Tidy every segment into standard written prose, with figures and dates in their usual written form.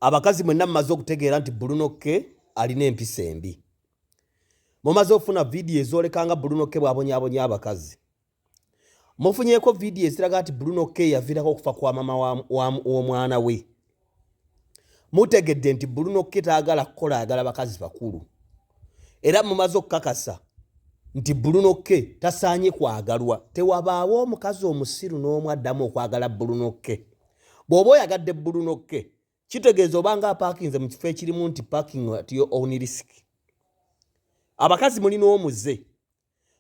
abakazi mwenna mumaze okutegeera nti Bruno K alina empisa embi. Mumaze okufuna vidiyo ezolekanga Bruno K bw'abonyaabonya abakazi. Mufunyeeko vidiyo eziraga nti Bruno K yaviirako okufa kwa mama w'omwana we. Mutegedde nti Bruno K taagala kukola, ayagala bakazi bakulu. Era mumaze okukakasa nti Bruno K tasaanye kwagalwa. Tewabaawo omukazi omusiru n'omu addamu okwagala Bruno K. Bw'oba oyagadde Bruno K, kitegeeza obanga apaakinze mu kifo ekirimu nti parking at your own risk. Abakazi mulina omuze.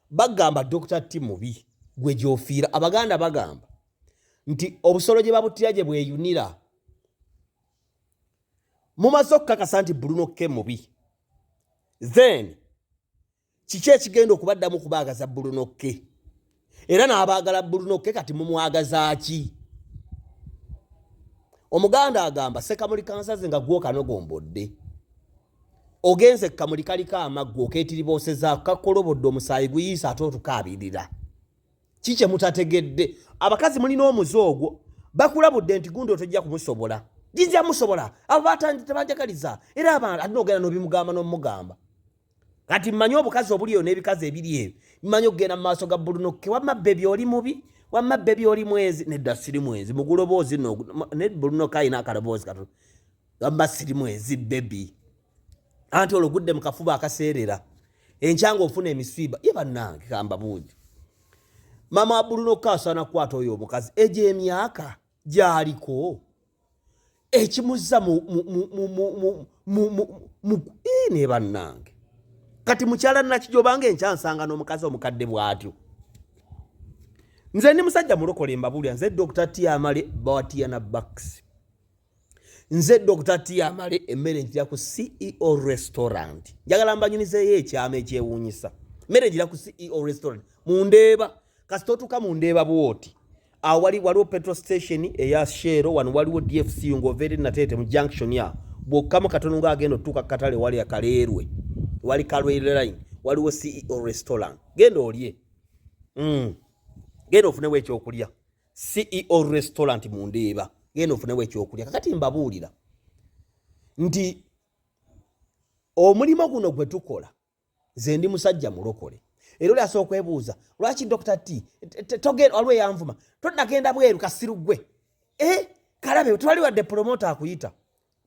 Bagamba Dr. T mubi gwe gy'ofiira. Abaganda bagamba nti obusolo gye babutira gye bweyunira. Mumaze okukakasa nti Bruno K mubi. Then kiki ekigenda okubaddamu kubaagaza Bruno K? Era n'abaagala Bruno K kati mumwagaza ki? Omuganda agamba sekamuli kansaze nga gwo kanogombodde. Ogenze kamuli kaliko amaggo okeetiribooseza kakolobodde omusaayi guyiisa ate otukaabirira. Kiki mutategedde? Abakazi mulina omuze ogwo. Bakulabudde nti gundi otojja kumusobola. Jinja musobola. Abo batangi tebanjagaliza. Era abantu alina ogenda n'obimugamba n'omugamba. Kati mmanyi obukazi obuliyo n'ebikazi ebiri ebyo. Mmanyi okugenda mu maaso ga Bruno K. Wamma bebi oli mubi. Wamma bebi oli mwezi. Nedda siri mwezi. Muguloboozi ne Bruno K alina akaloboozi katono. Wamma siri mwezi bebi. Anti olugudde mu kafuba akaseerera. Enkyanga ofuna emiswiba. Ye bannange kamba buuji. Mama wa Bruno K asaana kukwata oyo omukazi. Egyo emyaka gy'aliko. Ekimuzza ne bannange. Kati mukyala nakijobanga enkyansanga n'omukazi omukadde bw'atyo. Nze ndi musajja mulokole mbabulya. Nze Dr. T Amale Bawatiya na Bax. Nze Dr. T Amale emmere njira ku CEO Restaurant. Njagala mbanyunizeeyo ekyama ekyewuunyisa. Mmere njira ku CEO Restaurant. Mundeeba. Kasitotuka mundeeba bwoti. Awo waliwo petrol station eya Shero, wano waliwo DFC Ngoveere Nateete mu junction ya. Bw'okkamu katono ng'agenda otuuka katale wali akaleerwe. Wali Kalwere line. Waliwo CEO Restaurant. Genda olye. Genda ofunewo ekyokulya. CEO Restaurant mundeeba. Genda ofunewo ekyokulya. Kakati mbabuulira nti omulimo guno gwe tukola nze ndi musajja mulokole. Era oli asooka okwebuuza lwaki Dr. T togenda alwe yanvuma tonnagenda bweru kasiru gwe. Kalabe twali wadde promoter akuyita.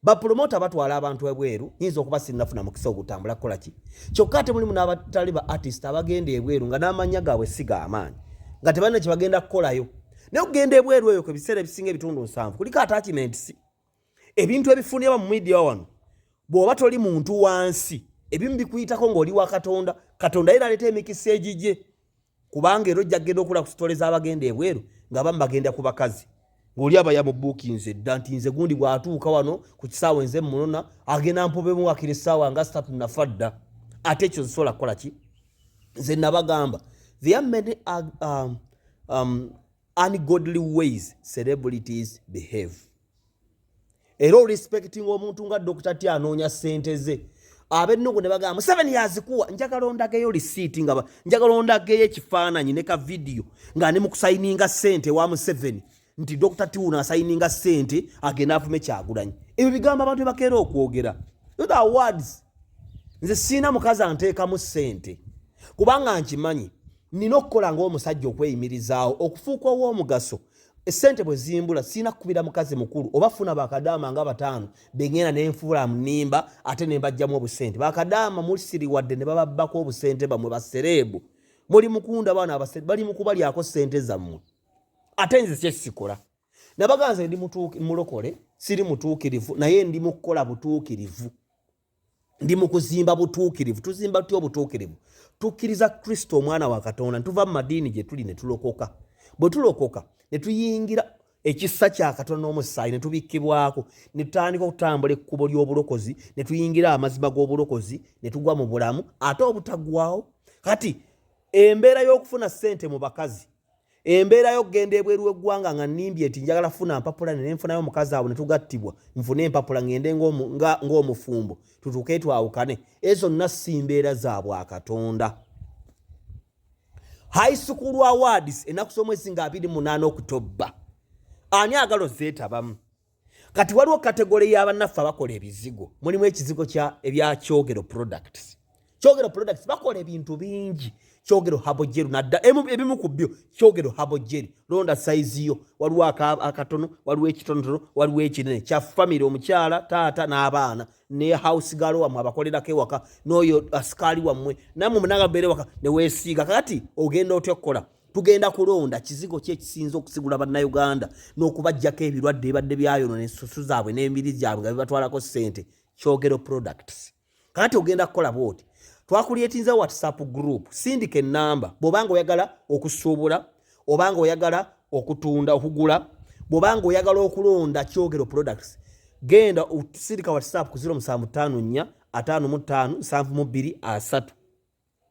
Ba promoter batwala abantu ebweru nyinza okuba sinnafuna mukisa ogutambula kukola ki. Kyokka ate mulimu n'abatali ba artist abagenda ebweru nga n'amanya gaabwe siga amaanyi nga tebalina kye bagenda kukolayo. Ne okugenda ebweru eyo ku biseera ebisinga ebitundu 7 kuliko attachments. Ebintu ebifunibwa mu media wano bw'oba toli muntu wansi ebimu bikuyitako ng'oli wa Katonda. Katonda era aleeta emikisa egigye kubanga era ojja kugenda okula ku sitole z'abagenda ebweru ng'abamu bagenda ku bakazi. Ng'oli aba yamubuukinze dda nti nze gundi bw'atuuka wano ku kisaawe nze munona agenda mpobemu wakira essaawa nga 3 nafa dda. Ate ekyo nsobola kukola ki? Nze nabagamba there are many ungodly ways celebrities behave. Era respecting omuntu nga Dr. T anoonya ssente ze. Abennugu ne bagamba 7 yazikuwa njagala ondageyo receipt nga njagala ondageyo ekifaananyi ne ka video nga ne mukusayininga ssente wa mu 7 nti Dr. T una asayininga ssente agenda afume Kyagulanyi. Ebyo bigamba abantu bakeera okwogera. The words. Nze sina mukazi anteekamu ssente kubanga nkimanyi nina okukola ng'omusajja okweyimirizaawo okufuuka ow'omugaso. Essente bwe zimbula sina kukubira mukazi mukulu oba funa bakadaama nga 5 bengenda n'enfuula mu nnimba ate ne mbajjamu obusente. Bakadaama musiri wadde ne bababbako obusente bamwe basereebu. Muli mukunda baana abasente bali mukubalyako ssente zammwe. Ate nze kye sikola. Nabaganze ndi mulokole siri mutuukirivu naye ndi mu kukola butuukirivu. Ndi mu kuzimba butuukirivu. Tuzimba tutyo obutuukirivu. Tukkiriza Kristo omwana wa Katonda tuva mu madiini gye tuli ne tulokoka. Bwe tulokoka ne tuyingira ekissa kya Katonda n'omusaayi ne tubikkibwako ne tutandika okutambula ekkubo ly'obulokozi ne tuyingira amazima g'obulokozi ne tugwa mu bulamu ate obutaggwaawo. Kati embeera y'okufuna ssente mu bakazi, embeera y'okugenda ebweru w'eggwanga nga nnimbye eti njagala funa mpapula ne nfunayo omukazi awo ne tugattibwa nfune empapula ngende ng'omufumbo tutuuke twawukane. Ezo nna si mbeera za Bwakatonda. High School Awards ennaku z'omwezi nga 28 Oktoba. Ani agalo zeetabamu. kati waliwo kategori y'abannaffe abakola ebizigo mulimu ekizigo ebya kyogero products. Kyogero products bakola ebintu bingi. Kyogero habojeri nadda ebimu ku byo kyogero habojeri londa size yo waliwo akatono waliwo ekitonotono waliwo ekinene kya family omukyala taata n'abaana ne house girl wamwe abakolerako ewaka n'oyo asikali wamwe namwe munaga mbere waka ne weesiiga kati ogenda otya okukola tugenda kulonda kizigo kye kisinza okusigula bannayuganda n'okubajjako ebirwadde ebadde byayono n'ensusu zaabwe n'emibiri gyabwe nga bibatwalako ssente. Kyogero products kati ogenda kukola bwoti twakulyetinza WhatsApp group sindike namba bobanga oyagala okusuubula obanga oyagala okutunda okugula bobanga oyagala okulonda kyogero products genda usindika WhatsApp ku 0754 55 72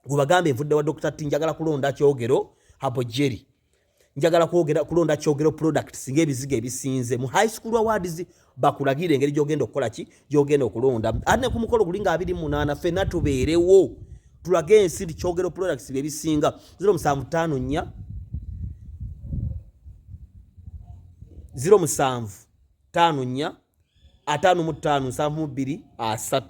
gubagambe nvudde wa Dr. T njagala kulonda kyogero habojeri njagala kulonda kyogero products ng'ebizigo ebisinze mu high school awards bakulagire engeri gyogenda okukola ki gyogenda okulonda ate ku mukolo gulinga 28 fena tubeerewo tulage ensi kyogero products byebisinga 0754 0554 5572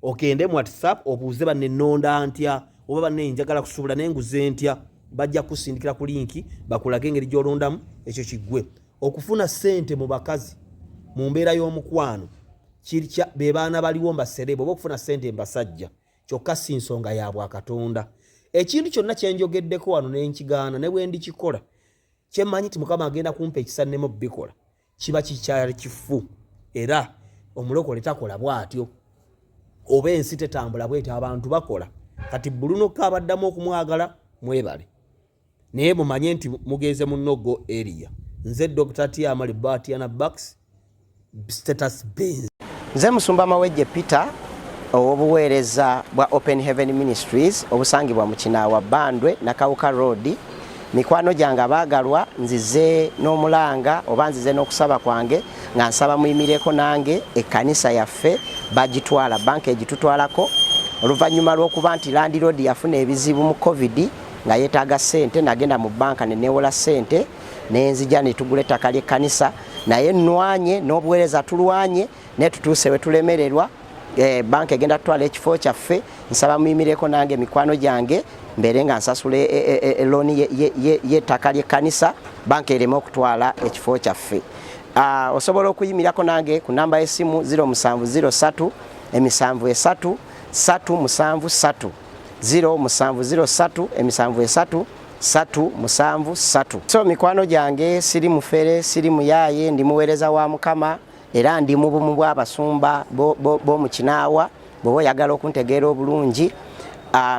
okende mu WhatsApp obuuze banne nonda ntya oba banne njagala kusuubula n'enguze ntya bajja kusindikira ku linki bakulage engeri gyolondamu ekyo kiggwe okufuna ssente mu bakazi mu mbeera y'omukwano kirya be baana baliwo mbaserebo oba okufuna ssente mbasajja kyokka si nsonga ya Bwakatonda. Ekintu kyonna kye njogeddeko wano n'enkigaana ne bwe ndikikola kyemmanyi nti Mukama agenda kumpa ekisa nneme okubikola kiba kikyali kifu era omulokole takola bw'atyo oba ensi tetambula bw'etyo abantu bakola. Kati Bruno kabaddamu okumwagala mwebale naye mumanye nti mugeze mu nnogo area. Nze Dr. T Amali Batiana Bucks status Benz. Nze Musumba Mawejje Peter obuweereza bwa Open Heaven Ministries obusangibwa mu Kinaawa Bandwe na Kawuka Road. Mikwano gyange abaagalwa nzize n'omulanga oba nzize n'okusaba kwange nga nsaba muyimireko nange ekkanisa yaffe bagitwala banka egitutwalako oluvannyuma lw'okuba nti Land Road yafuna ebizibu mu COVID nga yeetaaga ssente nagenda mu banka ne neewola ssente nenzija ne tugula ettaka ly'ekkanisa naye nnwanye n'obuweereza tulwanye ne tutuuse we tulemererwa banka egenda tutwala ekifo kyaffe nsaba muyimireko nange mikwano gyange mbere nga nsasula looni y'ettaka ly'ekkanisa banka ereme okutwala ekifo kyaffe. Osobola okuyimirako nange ku namba y'essimu 0703 73 373 0703 73 373. So mikwano gyange siri mufere siri muyaye ndi muweereza wa Mukama era ndi mu bumu bw'abasumba bo mu Kinaawa bo yagala okuntegeera obulungi.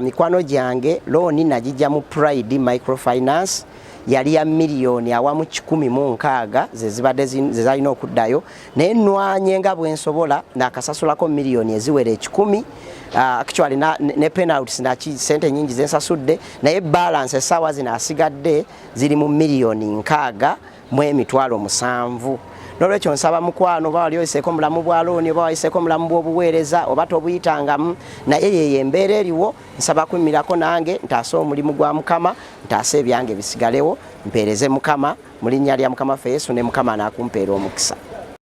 Mikwano gyange looni nagijja mu Pride Microfinance yali ya miliyoni awamu 16 zezibadde zezalina okuddayo naye nnwanye nga bwe nsobola nakasasulako miliyoni eziwera 10. Actually ne penalties na sente nyingi zensasudde naye balance essaawa zino asigadde ziri mu miliyoni 6 mu emitwalo 7. Nolwekyo nsaba mukwano oba wali oyiseeko mulamu bwa looni oba wayiseeko mulamu bw'obuweereza oba tobuyitangamu naye yeyo embeera eriwo nsaba kuyimirako nange ntaase omulimu gwa Mukama ntaase ebyange bisigalewo mpeereze Mukama mu linnya lya Mukama ffe Yesu ne Mukama naakumpeera omukisa.